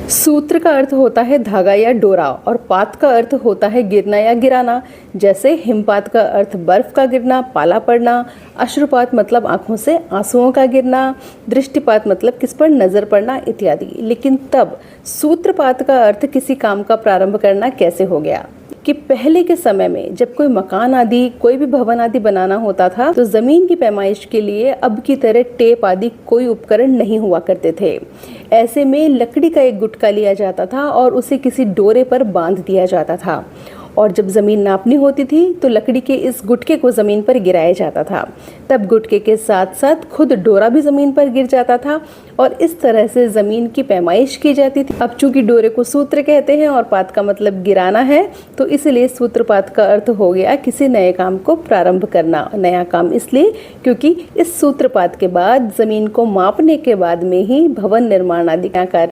सूत्र का अर्थ होता है धागा या डोरा और पात का अर्थ होता है गिरना या गिराना। जैसे हिमपात का अर्थ बर्फ का गिरना, पाला पड़ना। अश्रुपात मतलब आंखों से आंसुओं का गिरना। दृष्टिपात मतलब किस पर नजर पड़ना इत्यादि। लेकिन तब सूत्रपात का अर्थ किसी काम का प्रारंभ करना कैसे हो गया कि पहले के समय में जब कोई मकान आदि, कोई भी भवन आदि बनाना होता था तो जमीन की पैमाइश के लिए अब की तरह टेप आदि कोई उपकरण नहीं हुआ करते थे। ऐसे में लकड़ी का एक गुटका लिया जाता था और उसे किसी डोरे पर बांध दिया जाता था और जब ज़मीन नापनी होती थी तो लकड़ी के इस गुटके को ज़मीन पर गिराया जाता था। तब गुटके के साथ साथ खुद डोरा भी ज़मीन पर गिर जाता था और इस तरह से ज़मीन की पैमाइश की जाती थी। अब चूंकि डोरे को सूत्र कहते हैं और पात का मतलब गिराना है, तो इसलिए सूत्रपात का अर्थ हो गया किसी नए काम को प्रारंभ करना। नया काम इसलिए क्योंकि इस सूत्रपात के बाद ज़मीन को मापने के बाद में ही भवन निर्माण आदि का कार्य